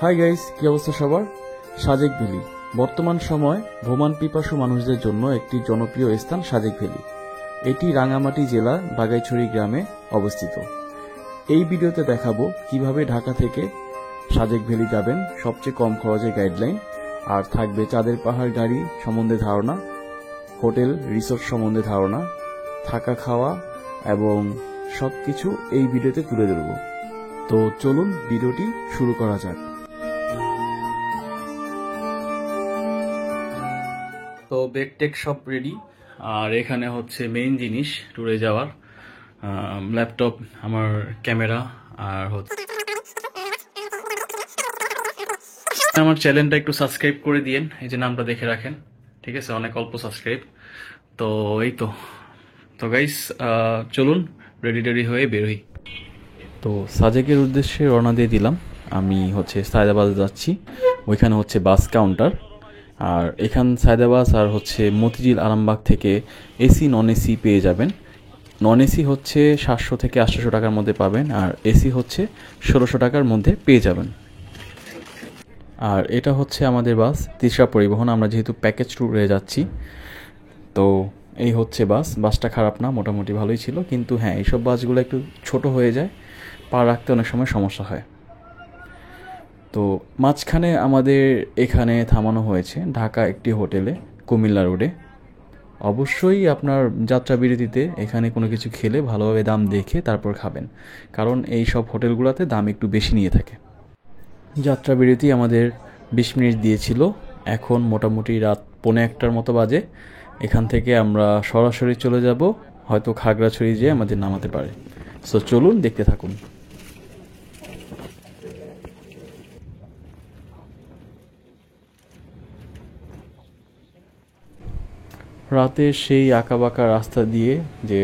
Hi guys, কি অবস্থা সবার? সাজেক ভ্যালি বর্তমান সময় ভ্রমণ পিপাসু মানুষদের জন্য একটি জনপ্রিয় স্থান। সাজেক ভ্যালি এটি রাঙামাটি জেলা বাগাইছড়ি গ্রামে অবস্থিত। এই ভিডিওতে দেখাবো কিভাবে ঢাকা থেকে সাজেক ভ্যালি যাবেন সবচেয়ে কম খরচে গাইডলাইন, আর থাকবে চাঁদের পাহাড় গাড়ি সম্বন্ধে ধারণা, হোটেল রিসোর্ট সম্বন্ধে ধারণা, থাকা খাওয়া এবং সবকিছু এই ভিডিওতে তুলে ধরব। তো চলুন ভিডিওটি শুরু করা যাক। তো ব্যাগ টেক সব রেডি, আর এখানে হচ্ছে মেইন জিনিস ট্যুরে যাওয়ার ল্যাপটপ, আমার ক্যামেরা, আর হচ্ছে আমার চ্যানেলটা একটু সাবস্ক্রাইব করে দিয়েন, এই যে নামটা দেখে রাখেন, ঠিক আছে? অনেক অল্প সাবস্ক্রাইব। তো এই তো গাইস, চলুন রেডি হয়ে বেরোই। তো সাজেকের উদ্দেশ্যে রওনা দিয়ে দিলাম। আমি হচ্ছে সায়দাবাদে যাচ্ছি, ওইখানে হচ্ছে বাস কাউন্টার। আর এখান সায়দাবাদ আর হচ্ছে মতিঝিল আরামবাগ থেকে এসি নন এসি পেয়ে যাবেন। নন এসি হচ্ছে 700 থেকে 800 টাকার মধ্যে পাবেন, আর এসি হচ্ছে 1600 টাকার মধ্যে পেয়ে যাবেন। আর এটা হচ্ছে আমাদের বাস তৃষা পরিবহন, আমরা যেহেতু প্যাকেজ ট্যুরে যাচ্ছি। তো এই হচ্ছে বাসটা খারাপ না, মোটামুটি ভালোই ছিল, কিন্তু হ্যাঁ এইসব বাসগুলো একটু ছোট হয়ে যায়, পা রাখতে অনেক সময় সমস্যা হয়। তো মাঝখানে আমাদের এখানে থামানো হয়েছে ঢাকা একটি হোটেলে, কুমিল্লা রোডে। অবশ্যই আপনার যাত্রা বিরতিতে এখানে কোনো কিছু খেলে ভালোভাবে দাম দেখে তারপর খাবেন, কারণ এই সব হোটেলগুলোতে দাম একটু বেশি নিয়ে থাকে। যাত্রা বিরতি আমাদের 20 মিনিট দিয়েছিল, এখন মোটামুটি রাত 1:45 মতো বাজে। এখান থেকে আমরা সরাসরি চলে যাব, হয়তো খাগড়াছড়ি যেয়ে আমাদের নামাতে পারে। সো চলুন দেখতে থাকুন। রাতে সেই আঁকাবাঁকা রাস্তা দিয়ে যে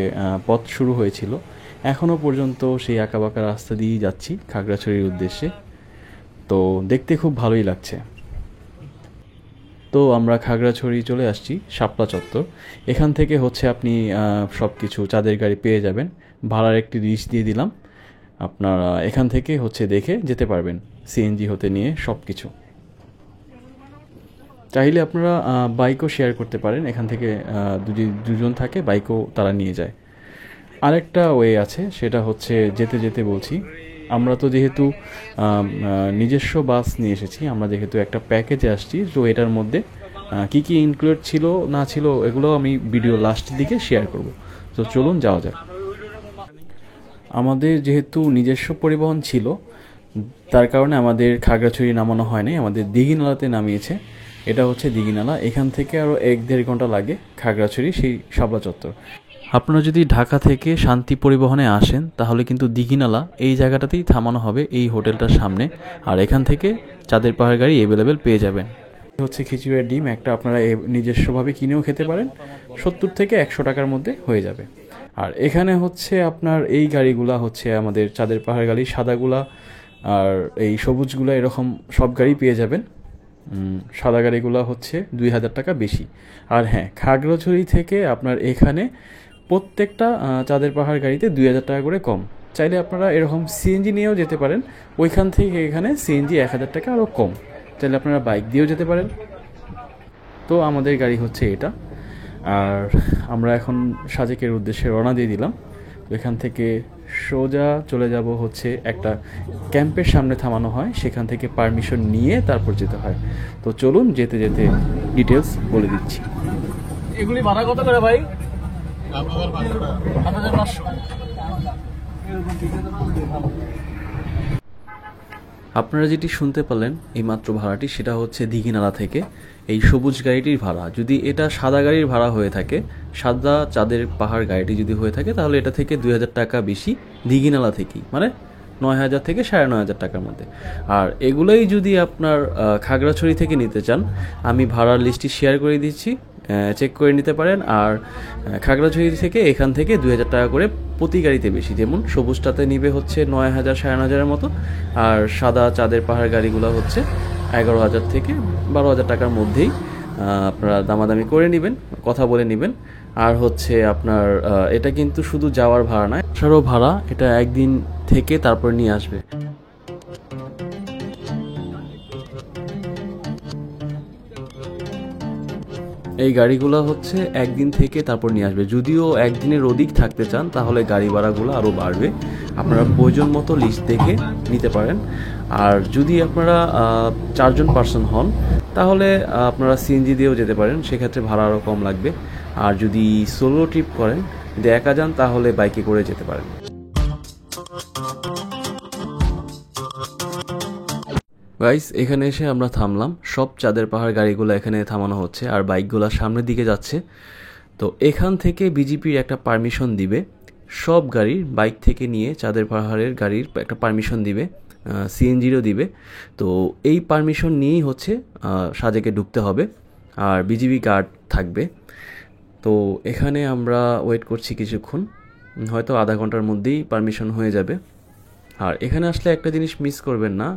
পথ শুরু হয়েছিল, এখনও পর্যন্ত সেই আঁকাবাঁকা রাস্তা দিয়েই যাচ্ছি খাগড়াছড়ির উদ্দেশ্যে। তো দেখতে খুব ভালোই লাগছে। তো আমরা খাগড়াছড়ি চলে আসছি, শাপলা চত্বর। এখান থেকে হচ্ছে আপনি সব কিছু চাঁদের গাড়ি পেয়ে যাবেন। ভাড়ার একটি লিস্ট দিয়ে দিলাম, আপনারা এখান থেকে হচ্ছে দেখে যেতে পারবেন, সিএনজি হতে নিয়ে সব কিছু। চাইলে আপনারা বাইকও শেয়ার করতে পারেন, এখান থেকে দুজন থাকে, বাইকও তারা নিয়ে যায়। আরেকটা ওয়ে আছে, সেটা হচ্ছে যেতে যেতে বলছি, আমরা তো যেহেতু নিজস্ব বাস নিয়ে এসেছি, আমরা যেহেতু একটা প্যাকেজে আসছি, তো এটার মধ্যে কি কি ইনক্লুড ছিল না ছিল এগুলো আমি ভিডিও লাস্টের দিকে শেয়ার করব। তো চলুন যাওয়া যাক। আমাদের যেহেতু নিজস্ব পরিবহন ছিল, তার কারণে আমাদের খাগড়াছড়ি নামানো হয়নি, আমাদের দিঘিনালাতে নামিয়েছে। এটা হচ্ছে দিঘিনালা, এখান থেকে আরও 1-1.5 ঘন্টা লাগে খাগড়াছড়ি সেই শাপলা চত্বর। আপনারা যদি ঢাকা থেকে শান্তি পরিবহনে আসেন, তাহলে কিন্তু দিঘিনালা এই জায়গাটাতেই থামানো হবে, এই হোটেলটার সামনে। আর এখান থেকে চাঁদের পাহাড় গাড়ি অ্যাভেলেবেল পেয়ে যাবেন। হচ্ছে খিচুড়ির ডিম, একটা আপনারা নিজস্বভাবে কিনেও খেতে পারেন, 70 থেকে 100 টাকার মধ্যে হয়ে যাবে। আর এখানে হচ্ছে আপনার এই গাড়িগুলা হচ্ছে আমাদের চাঁদের পাহাড় গাড়ি, সাদাগুলা আর এই সবুজগুলা, এরকম সব গাড়ি পেয়ে যাবেন। সাদা গাড়িগুলো হচ্ছে 2000 টাকা বেশি। আর হ্যাঁ, খাগড়াছড়ি থেকে আপনার এখানে প্রত্যেকটা চাঁদের পাহাড় গাড়িতে 2000 টাকা করে কম। চাইলে আপনারা এরকম সিএনজি নিয়েও যেতে পারেন, ওইখান থেকে এখানে সিএনজি 1000 টাকা আরও কম। চাইলে আপনারা বাইক দিয়েও যেতে পারেন। তো আমাদের গাড়ি হচ্ছে এটা, আর আমরা এখন সাজেকের উদ্দেশ্যে রওনা দিয়ে দিলাম। তো এখান থেকে সোজা চলে যাব হচ্ছে একটা ক্যাম্পের সামনে থামানো হয়, সেখান থেকে পারমিশন নিয়ে তারপর যেতে হয়। তো চলুন যেতে যেতে ডিটেলস বলে দিচ্ছি। এগুলি ভাড়া কত করে ভাই? 7500। আপনারা যেটি শুনতে পেলেন এই মাত্র ভাড়াটি, সেটা হচ্ছে দিঘিনালা থেকে এই সবুজ গাড়িটির ভাড়া। যদি এটা সাদা গাড়ির ভাড়া হয়ে থাকে, সাদা চাঁদের পাহাড় গাড়িটি যদি হয়ে থাকে, তাহলে এটা থেকে 2000 টাকা বেশি দিঘিনালা থেকেই, মানে 9000 থেকে 9500 টাকার মধ্যে। আর এগুলোই যদি আপনার খাগড়াছড়ি থেকে নিতে চান, আমি ভাড়ার লিস্টটি শেয়ার করে দিচ্ছি, চেক করে নিতে পারেন। আর খাগড়াছড়ি থেকে এখান থেকে 2000 টাকা করে প্রতি গাড়িতে বেশি, যেমন সবুজটাতে নিবে হচ্ছে 9000 9500-এর মতো, আর সাদা চাঁদের পাহাড় গাড়িগুলো হচ্ছে 11000 থেকে 12000 টাকার মধ্যেই আপনারা দামাদামি করে নেবেন, কথা বলে নেবেন। আর হচ্ছে আপনার এটা কিন্তু শুধু যাওয়ার ভাড়া নয়, আসারও ভাড়া, এটা একদিন থেকে তারপর নিয়ে আসবে। এই গাড়িগুলো হচ্ছে একদিন থেকে তারপর নিয়ে আসবে। যদিও একদিনের অধিক থাকতে চান তাহলে গাড়ি ভাড়াগুলো আরও বাড়বে। আপনারা প্রয়োজন মতো লিস্ট দেখে নিতে পারেন। আর যদি আপনারা 4জন পার্সন হন তাহলে আপনারা সিএনজি দিয়েও যেতে পারেন, সেক্ষেত্রে ভাড়া আরও কম লাগবে। আর যদি সোলো ট্রিপ করেন, যদি একা যান তাহলে বাইকে করে যেতে পারেন। গাইস, এখানে এসে আমরা থামলাম। সব চাঁদের পাহাড় গাড়িগুলো এখানে থামানো হচ্ছে আর বাইকগুলো সামনের দিকে যাচ্ছে। তো এখান থেকে বিজিপির একটা পারমিশন দিবে, সব গাড়ির বাইক থেকে নিয়ে চাঁদের পাহাড়ের গাড়ির একটা পারমিশন দিবে, সিএনজিরও দিবে। তো এই পারমিশন নিয়েই হচ্ছে সাজেকে ঢুকতে হবে, আর বিজিবি গার্ড থাকবে। তো এখানে আমরা ওয়েট করছি কিছুক্ষণ, হয়তো আধা ঘন্টার মধ্যেই পারমিশন হয়ে যাবে। আর এখানে আসলে একটা জিনিস মিস করবেন না,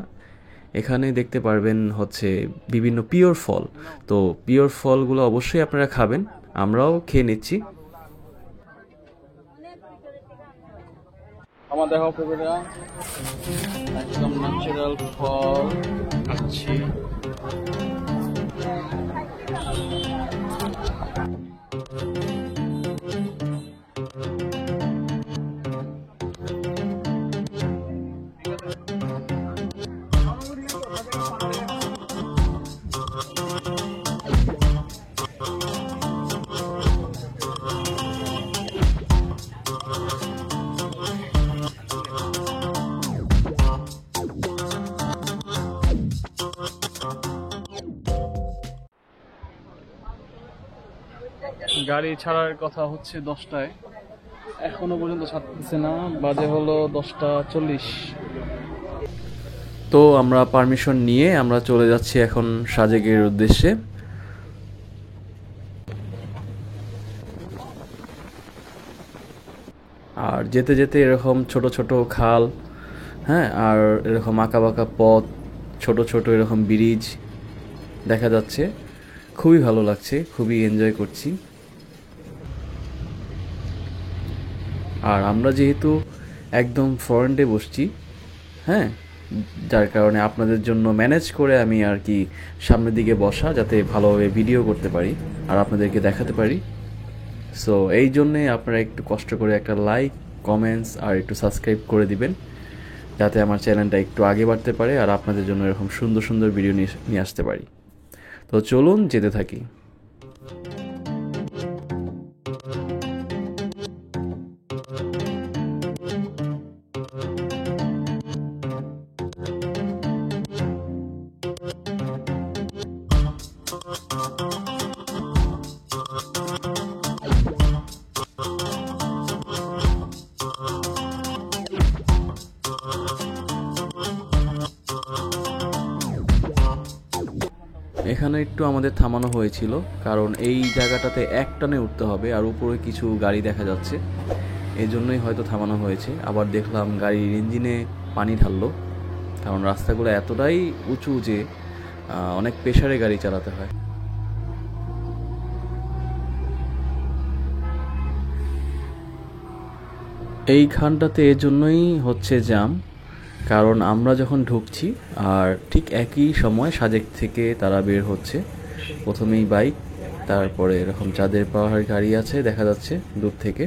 এখানে দেখতে পারবেন হচ্ছে বিভিন্ন পিওর ফল। তো পিওর ফলগুলো অবশ্যই আপনারা খাবেন, আমরাও খেয়ে নিচ্ছি। আমার দেখা পুকুরা একদম ন্যাচারাল ফল খাচ্ছি। গাড়ি ছাড়ার কথা হচ্ছে 10টায়, এখনো পর্যন্ত ছাড়তেছে না, বাজে হলো 10টা 40। তো আমরা পারমিশন নিয়ে আমরা চলে যাচ্ছি এখন সাজেকের উদ্দেশ্যে। আর যেতে যেতে এরকম ছোট ছোট খাল, হ্যাঁ, আর এরকম আঁকা বাঁকা পথ, ছোট ছোট এরকম ব্রিজ দেখা যাচ্ছে, খুবই ভালো লাগছে, খুবই এনজয় করছি। আর আমরা যেহেতু একদম ফ্রন্টে বসছি, হ্যাঁ, যার কারণে আপনাদের জন্য ম্যানেজ করে আমি আর কি সামনের দিকে বসা, যাতে ভালোভাবে ভিডিও করতে পারি আর আপনাদেরকে দেখাতে পারি। সো এই জন্যে আপনারা একটু কষ্ট করে একটা লাইক, কমেন্টস আর একটু সাবস্ক্রাইব করে দিবেন, যাতে আমার চ্যানেলটা একটু আগে বাড়তে পারে আর আপনাদের জন্য এরকম সুন্দর সুন্দর ভিডিও নিয়ে আসতে পারি। তো চলুন যেতে থাকি। এখানে একটু আমাদের থামানো হয়েছিল, কারণ এই জায়গাটাতে এক টানে উঠতে হবে আর উপরে কিছু গাড়ি দেখা যাচ্ছে, এই জন্যই হয়তো থামানো হয়েছে। আবার দেখলাম গাড়ির ইঞ্জিনে পানি ঢাললো, কারণ রাস্তাগুলো এতটাই উঁচু যে অনেক প্রেসারে গাড়ি চালাতে হয়। এইখানটাতে এজন্যই হচ্ছে জ্যাম, কারণ আমরা যখন ঢুকছি আর ঠিক একই সময় সাজেক থেকে তারা বের হচ্ছে। প্রথমেই বাইক, তারপরে এরকম চাঁদের পাহাড় গাড়ি আছে দেখা যাচ্ছে দূর থেকে।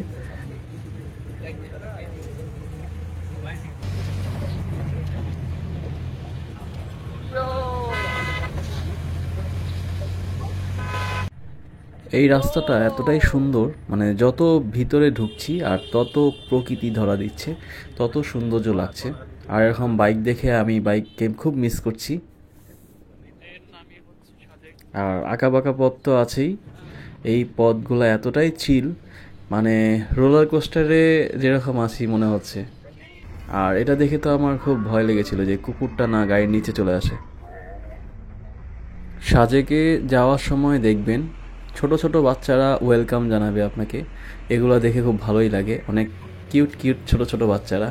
এই রাস্তাটা এতটাই সুন্দর, মানে যত ভিতরে ঢুকছি আর তত প্রকৃতি ধরা দিচ্ছে, তত সৌন্দর্য লাগছে। আর এরকম বাইক দেখে আমি বাইককে খুব মিস করছি। আর আঁকা বাঁকা পথ তো আছেই, এই পথগুলো এতটাই চিল, মানে রোলার কোস্টারে যেরকম আছি মনে হচ্ছে। আর এটা দেখে তো আমার খুব ভয় লেগেছিল যে কুকুরটা না গাড়ির নিচে চলে আসে। সাজেকে যাওয়ার সময় দেখবেন ছোট ছোট বাচ্চারা ওয়েলকাম জানাবে আপনাকে, এগুলো দেখে খুব ভালোই লাগে, অনেক কিউট কিউট ছোট ছোট বাচ্চারা।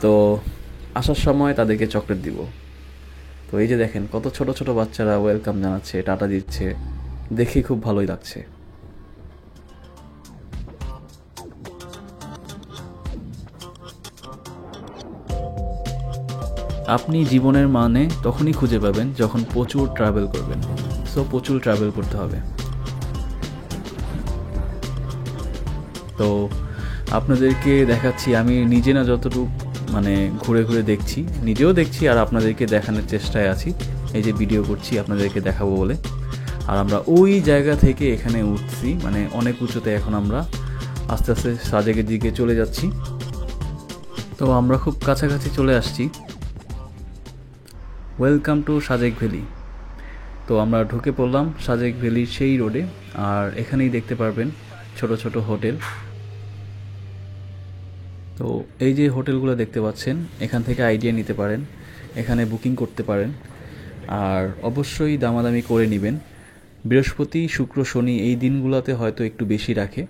তো আসার সময় তাদেরকে চকলেট দিব। তো এই যে দেখেন কত ছোট ছোট বাচ্চারা ওয়েলকাম জানাচ্ছে, টাটা দিচ্ছে, দেখে খুব ভালোই লাগছে। আপনি জীবনের মানে তখনই খুঁজে পাবেন যখন প্রচুর ট্রাভেল করবেন। সো প্রচুর ট্রাভেল করতে হবে। তো আপনাদেরকে দেখাচ্ছি, আমি নিজে না যতটুকু মানে ঘুরে ঘুরে দেখছি, নিজেও দেখছি আর আপনাদেরকে দেখানোর চেষ্টায় আছি। এই যে ভিডিও করছি আপনাদেরকে দেখাবো বলে। আর আমরা ওই জায়গা থেকে এখানে উঠছি, মানে অনেক উঁচুতে। এখন আমরা আস্তে আস্তে সাজেকের দিকে চলে যাচ্ছি। তো আমরা খুব কাছাকাছি চলে আসছি। Welcome to Sajek valley. তো আমরা ঢুকে পড়লাম সাজেক ভ্যালির সেই রোডে। আর এখানেই দেখতে পারবেন ছোট ছোট হোটেল। তো এই যে হোটেলগুলো দেখতে পাচ্ছেন, এখান থেকে আইডিয়া নিতে পারেন, এখানে বুকিং করতে পারেন। আর অবশ্যই দামাদামি করে নেবেন। বৃহস্পতি, শুক্র, শনি এই দিনগুলোতে হয়তো একটু বেশি রাখে।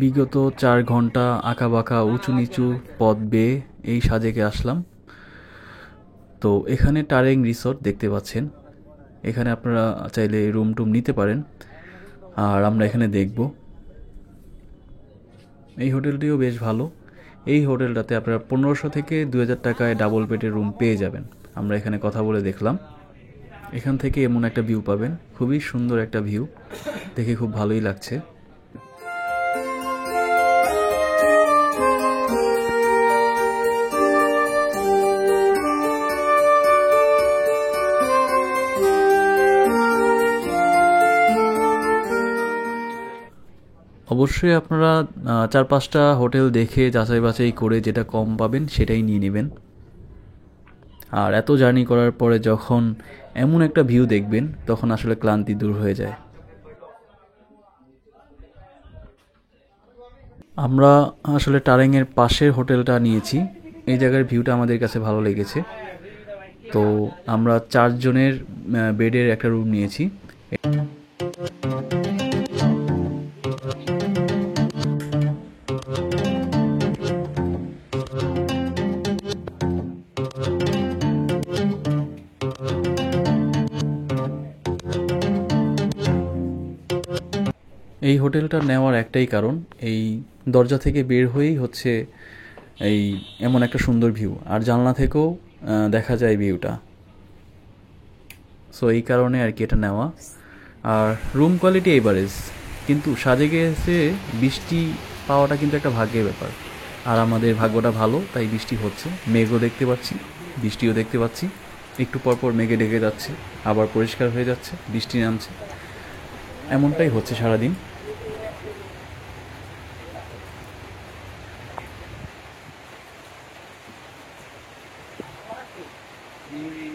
বিগত 4 ঘন্টা আঁকাবাঁকা উঁচু নিচু পথ বেয়ে এই সাজেকে আসলাম। তো এখানে টারেং রিসর্ট দেখতে পাচ্ছেন, এখানে আপনারা চাইলে রুম টুম নিতে পারেন। আর আমরা এখানে দেখব। এই হোটেলটিও বেশ ভালো। এই হোটেলটাতে আপনারা 1500 থেকে 2000 টাকায় ডাবল বেডের রুম পেয়ে যাবেন। আমরা এখানে কথা বলে দেখলাম। এখান থেকে এমন একটা ভিউ পাবেন, খুবই সুন্দর একটা ভিউ, দেখে খুব ভালোই লাগছে। অবশ্যই আপনারা 4-5টা হোটেল দেখে যাচাই বাছাই করে যেটা কম পাবেন সেটাই নিয়ে নেবেন। আর এত জার্নি করার পরে যখন এমন একটা ভিউ দেখবেন তখন আসলে ক্লান্তি দূর হয়ে যায়। আমরা আসলে টারেংয়ের পাশের হোটেলটা নিয়েছি। এই জায়গার ভিউটা আমাদের কাছে ভালো লেগেছে। তো আমরা 4 জনের বেডের একটা রুম নিয়েছি। এই হোটেলটা নেওয়ার একটাই কারণ, এই দরজা থেকে বের হয়েই হচ্ছে এই এমন একটা সুন্দর ভিউ, আর জানলা থেকেও দেখা যায় ভিউটা। সো এই কারণে আর কি এটা নেওয়া। আর রুম কোয়ালিটি এভারেজ, কিন্তু সাজেকে এসে বৃষ্টি পাওয়াটা কিন্তু একটা ভাগ্যের ব্যাপার। আর আমাদের ভাগ্যটা ভালো, তাই বৃষ্টি হচ্ছে। মেঘও দেখতে পাচ্ছি, বৃষ্টিও দেখতে পাচ্ছি। একটু পরপর মেঘে ঢেকে যাচ্ছে, আবার পরিষ্কার হয়ে যাচ্ছে, বৃষ্টি নামছে। এমনটাই হচ্ছে সারাদিন।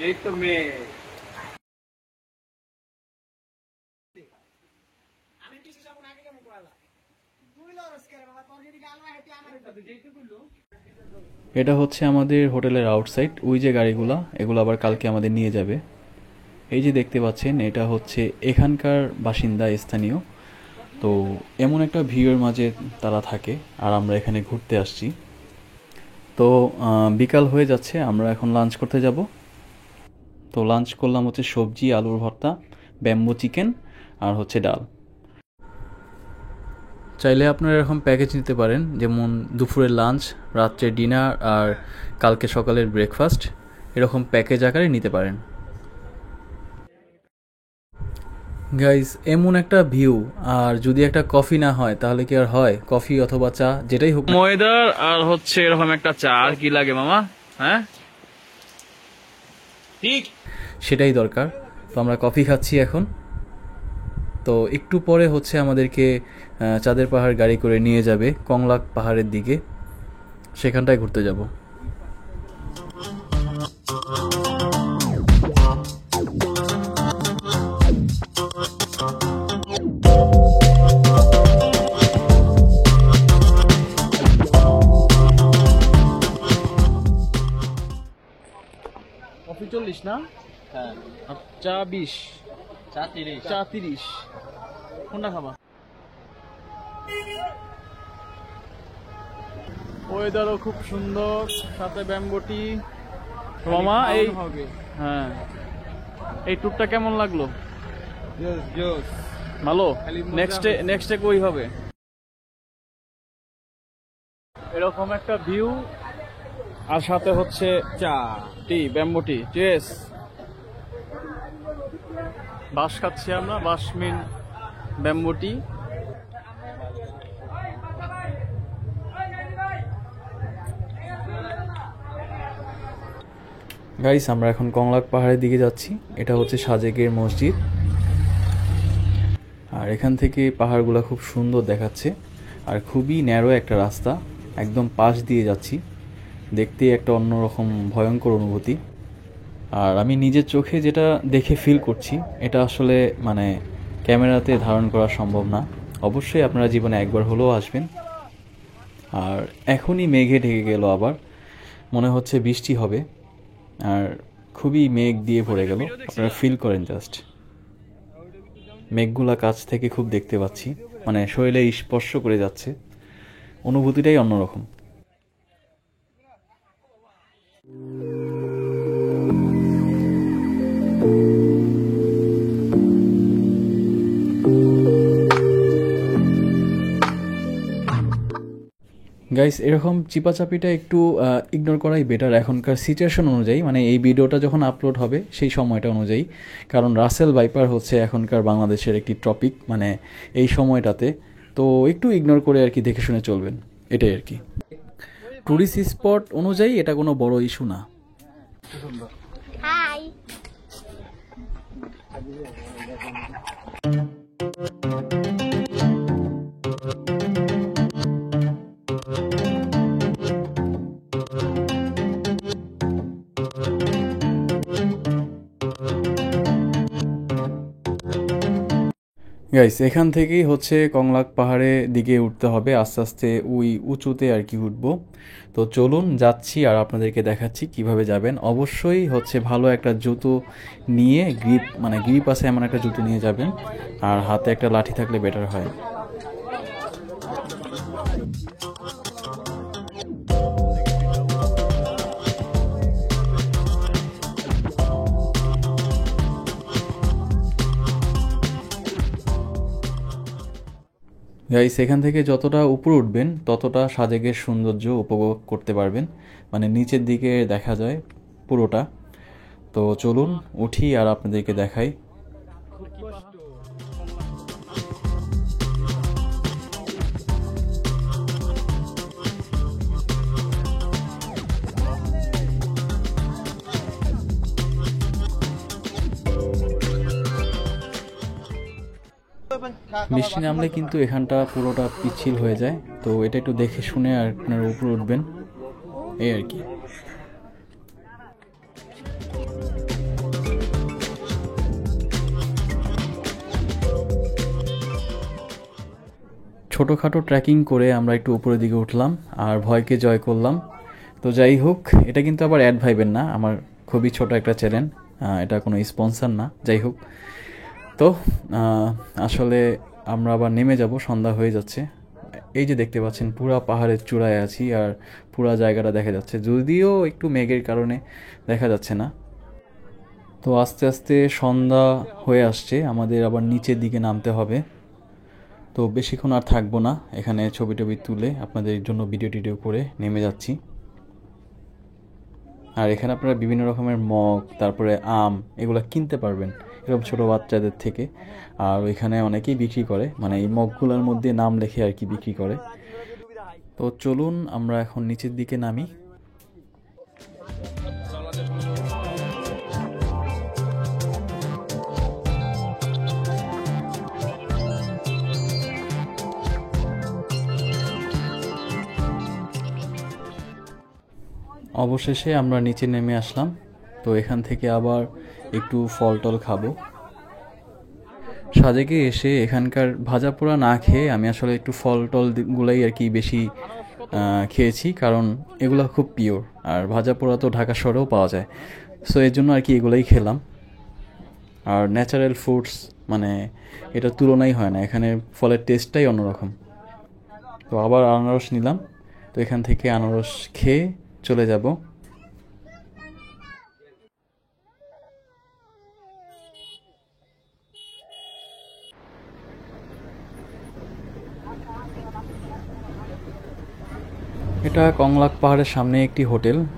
এই তো মেয়ে এটা হচ্ছে আমাদের হোটেলের আউটসাইড। ওই যে গাড়িগুলা, এগুলো আবার কালকে আমাদের নিয়ে যাবে। এই যে দেখতে পাচ্ছেন, এটা হচ্ছে এখানকার বাসিন্দা, স্থানীয়। তো এমন একটা ভিউয়ের মাঝে তারা থাকে, আর আমরা এখানে ঘুরতে আসছি। তো বিকাল হয়ে যাচ্ছে, আমরা এখন লাঞ্চ করতে যাব। তো লাঞ্চ করলাম হচ্ছে সবজি, আলুর ভর্তা, ব্যাম্বো চিকেন আর হচ্ছে ডাল। চাইলে আপনারা এরকম প্যাকেজ নিতে পারেন, যেমন দুপুরের লাঞ্চ, রাত্রে ডিনার আর কালকে সকালের ব্রেকফাস্ট, এরকম প্যাকেজ আকারে নিতে পারেন। গাইস, এমন একটা ভিউ, আর যদি একটা কফি না হয় তাহলে কি আর হয়? কফি অথবা চা যেটাই হোক, ময়দার আর হচ্ছে এরকম একটা চা, আর কি লাগে মামা? হ্যাঁ ঠিক, সেটাই দরকার। তো আমরা কফি খাচ্ছি এখন। তো একটু পরে হচ্ছে আমাদেরকে চাঁদের পাহাড় গাড়ি করে নিয়ে যাবে কংলাক পাহাড়ের দিকে, সেখানটায় ঘুরতে যাব। কফি 40 না? হ্যাঁ। আর চা 20, চা 30। কোনটা খাবা? ওয়েদারও খুব সুন্দর, সাথে ব্যাম্বোটি। মামা এই হ্যাঁ, এই ট্যুরটা কেমন লাগলো? ভালো। নেক্সটে কই হবে? এরকম একটা ভিউ, আর সাথে হচ্ছে চা, টি, ব্যাম্বো টি। চেস। বাঁশ খাচ্ছি আমরা, বাঁশ মিন ব্যাম্বুটি। গাইস আমরা এখন কংলাক পাহাড়ের দিকে যাচ্ছি। এটা হচ্ছে সাজেকের মসজিদ, আর এখান থেকে পাহাড়গুলো খুব সুন্দর দেখাচ্ছে, আর খুবই ন্যারো একটা রাস্তা, একদম পাশ দিয়ে যাচ্ছি। দেখতে একটা অন্যরকম ভয়ঙ্কর অনুভূতি। আর আমি নিজের চোখে যেটা দেখে ফিল করছি, এটা আসলে মানে ক্যামেরাতে ধারণ করা সম্ভব না। অবশ্যই আপনারা জীবনে একবার হলেও আসবেন। আর এখনই মেঘে ঢেকে গেল, আবার মনে হচ্ছে বৃষ্টি হবে, আর খুবই মেঘ দিয়ে পড়ে গেল। আপনারা ফিল করেন জাস্ট, মেঘগুলা কাছ থেকে খুব দেখতে পাচ্ছি, মানে শরীরে স্পর্শ করে যাচ্ছে, অনুভূতিটাই অন্যরকম। গাইস এরকম চিপাচাপিটা একটু ইগনোর করাই বেটার এখনকার সিচুয়েশন অনুযায়ী, মানে এই ভিডিওটা যখন আপলোড হবে সেই সময়টা অনুযায়ী। কারণ রাসেল ভাইপার হচ্ছে এখনকার বাংলাদেশের একটি টপিক, মানে এই সময়টাতে। তো একটু ইগনোর করে আর কি দেখে শুনে চলবেন, এটাই আর কি। টুরিস্ট স্পট অনুযায়ী এটা কোনো বড় ইস্যু না। হাই। গাইস এখান থেকেই হচ্ছে কংলাক পাহাড়ে দিকে উঠতে হবে, আস্তে আস্তে ওই উঁচুতে আর কি উঠবো। তো চলুন যাচ্ছি, আর আপনাদেরকে দেখাচ্ছি কিভাবে যাবেন। অবশ্যই হচ্ছে ভালো একটা জুতো নিয়ে, গ্রিপ আছে এমন একটা জুতো নিয়ে যাবেন, আর হাতে একটা লাঠি থাকলে বেটার হয়। গাইস এখান থেকে যতটা উপরে উঠবেন ততটা সাজেকের সৌন্দর্য উপভোগ করতে পারবেন, মানে নিচের দিকে দেখা যায় পুরোটা। তো চলুন উঠি আর আপনাদেরকে দেখাই। বৃষ্টি নামলে কিন্তু এখানটা পুরোটা পিচ্ছিল হয়ে যায়, তো এটা একটু দেখে শুনে আর আপনার উপরে উঠবেন, এই আর কি। ছোটোখাটো ট্রেকিং করে আমরা একটু উপরের দিকে উঠলাম আর ভয়কে জয় করলাম। তো যাই হোক, এটা কিন্তু আবার অ্যাড ভাইবেন না, আমার খুবই ছোট একটা চ্যানেল, এটা কোনো স্পন্সর না। যাই হোক, তো আসলে আমরা আবার নেমে যাব, সন্ধ্যা হয়ে যাচ্ছে। এই যে দেখতে পাচ্ছেন পুরা পাহাড়ের চূড়ায় আছি, আর পুরা জায়গাটা দেখা যাচ্ছে, যদিও একটু মেঘের কারণে দেখা যাচ্ছে না। তো আস্তে আস্তে সন্ধ্যা হয়ে আসছে, আমাদের আবার নিচের দিকে নামতে হবে। তো বেশিক্ষণ আর থাকবো না, এখানে ছবি টবি তুলে আপনাদের জন্য ভিডিও করে নেমে যাচ্ছি। আর এখানে আপনারা বিভিন্ন রকমের মগ, তারপরে আম, এগুলো কিনতে পারবেন এরকম ছোটো বাচ্চাদের থেকে। আর ওইখানে অনেকেই বিক্রি করে, মানে এই মগগুলোর মধ্যে নাম লেখে আর কি বিক্রি করে। তো চলুন আমরা এখন নিচের দিকে নামি। অবশেষে আমরা নিচে নেমে আসলাম। তো এখান থেকে আবার একটু ফল টল খাবো। সাজেকে এসে এখানকার ভাজা পোড়া না খেয়ে আমি আসলে একটু ফল টলগুলাই আর কি বেশি খেয়েছি, কারণ এগুলো খুব পিওর, আর ভাজা পোড়া তো ঢাকা শহরেও পাওয়া যায়। সো এর জন্য আর কি এগুলাই খেলাম। আর ন্যাচারাল ফ্রুটস, মানে এটা তুলনাই হয় না, এখানে ফলের টেস্টটাই অন্যরকম। তো আবার আনারস নিলাম, তো এখান থেকে আনারস খেয়ে চলে যাব। এটা কংলাক পাহাড়ের সামনে একটি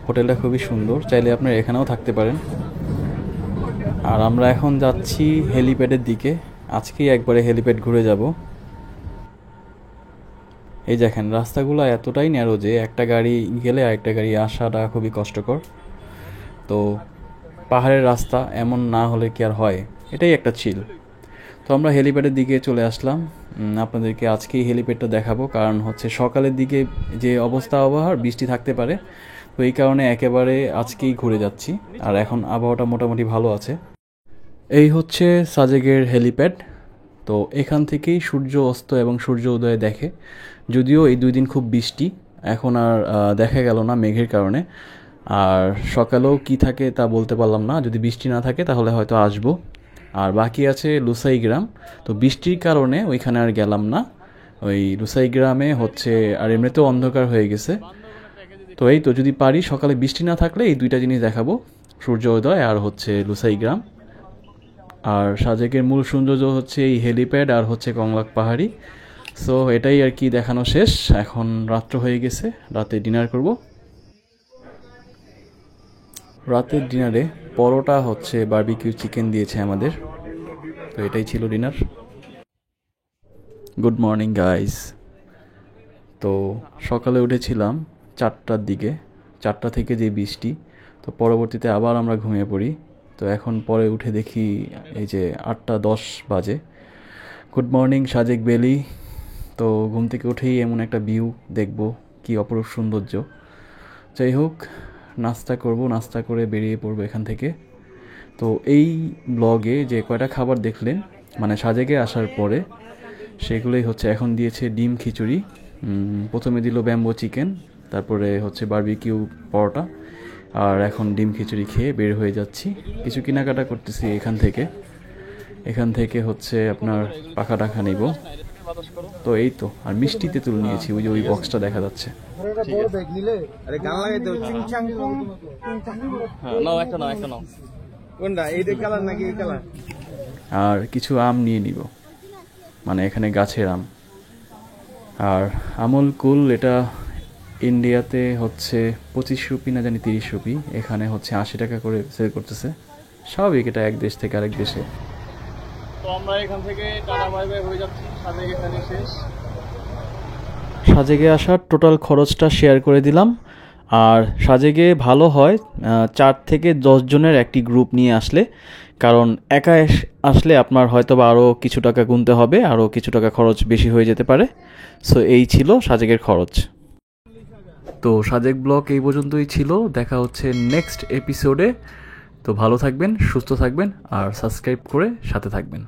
হোটেলটা খুবই সুন্দর, চাইলে আপনারা এখানেও থাকতে পারেন। আর আমরা এখন যাচ্ছি হেলিপ্যাডের দিকে, আজকেই একবারে হেলিপ্যাড ঘুরে যাব। এই দেখেন রাস্তাগুলো এতটাই ন্যারো যে একটা গাড়ি গেলে আরেকটা গাড়ি আসাটা খুবই কষ্টকর। তো পাহাড়ের রাস্তা এমন না হলে কি আর হয়, এটাই একটা চিল। তো আমরা হেলিপ্যাডের দিকে চলে আসলাম। আপনাদেরকে আজকেই হেলিপ্যাডটা দেখাবো, কারণ হচ্ছে সকালের দিকে যে অবস্থা আবহাওয়ার বৃষ্টি থাকতে পারে, তো এই কারণে একেবারে আজকেই ঘুরে যাচ্ছি। আর এখন আবহাওয়াটা মোটামুটি ভালো আছে। এই হচ্ছে সাজেকের হেলিপ্যাড। তো এখান থেকেই সূর্য অস্ত এবং সূর্য উদয় দেখে। যদিও এই 2 দিন খুব বৃষ্টি, এখন আর দেখা গেল না মেঘের কারণে। আর সকালেও কি থাকে তা বলতে পারলাম না, যদি বৃষ্টি না থাকে তাহলে হয়তো আসবো। আর বাকি আছে লুসাই গ্রাম, তো বৃষ্টির কারণে ওইখানে আর গেলাম না। ওই লুসাই গ্রামে হচ্ছে আর এমনিতেও অন্ধকার হয়ে গেছে। তো এই তো, যদি পারি সকালে বৃষ্টি না থাকলে এই 2টা জিনিস দেখাবো, সূর্য উদয় আর হচ্ছে লুসাই গ্রাম। আর সাজেকের মূল সৌন্দর্য হচ্ছে এই হেলিপ্যাড আর হচ্ছে কংলাক পাহাড়ি। সো এটাই আর কি দেখানো শেষ। এখন রাত্র হয়ে গেছে, রাতে ডিনার করব। রাতের ডিনারে পরোটা হচ্ছে বারবিকিউ চিকেন দিয়েছে আমাদের। তো এটাই ছিল ডিনার। Good morning guys. তো সকালে উঠেছিলাম 4টার দিকে, 4টা থেকে যে বৃষ্টি, তো পরবর্তীতে আবার আমরা ঘুমিয়ে পড়ি। তো এখন পরে উঠে দেখি এই যে 8টা 10 বাজে। Good morning Sajek valley. তো ঘুম থেকে উঠেই এমন একটা ভিউ দেখব, কি অপরূপ সৌন্দর্য। যাই হোক, নাস্তা করব, নাস্তা করে বেরিয়ে পড়বো এখান থেকে। তো এই ব্লগে যে কয়টা খাবার দেখলেন মানে সাজেকে আসার পরে, সেগুলোই হচ্ছে এখন দিয়েছে ডিম খিচুড়ি, প্রথমে দিল ব্যাম্বো চিকেন, তারপরে হচ্ছে বারবিকিউ পরোটা, আর এখন ডিম খিচুড়ি খেয়ে বের হয়ে যাচ্ছি। কিছু কেনাকাটা করতেছি এখান থেকে হচ্ছে আপনার পাখা টাখা নিব। তো এই তো, আর মিষ্টি তেঁতুল নিয়েছি, ওই যে ওই বক্সটা দেখা যাচ্ছে। আর কিছু আম নিয়ে নিব, মানে এখানে গাছের আম। আর আমুল কুল, এটা ইন্ডিয়াতে হচ্ছে 25 রুপি না জানি 30 রুপি, এখানে হচ্ছে 80 টাকা করে সেল করতেছে। স্বাভাবিক, এটা এক দেশ থেকে আরেক দেশে। তো আমরা এখান থেকে টাটা বাই বাই হয়ে যাচ্ছি, সাজেক এখানে শেষ। সাজেকে আসার টোটাল খরচটা শেয়ার করে দিলাম। আর সাজেকে ভালো হয় 4 থেকে 10 জনের একটি গ্রুপ নিয়ে আসলে, কারণ একা আসলে আপনার হয়তো বা আরও কিছু টাকা গুনতে হবে, আরও কিছু টাকা খরচ বেশি হয়ে যেতে পারে। সো এই ছিল সাজেকের খরচ। তো সাজেক ব্লগ এই পর্যন্তই ছিল, দেখা হচ্ছে নেক্সট এপিসোডে। তো ভালো থাকবেন, সুস্থ থাকবেন, আর সাবস্ক্রাইব করে সাথে থাকবেন।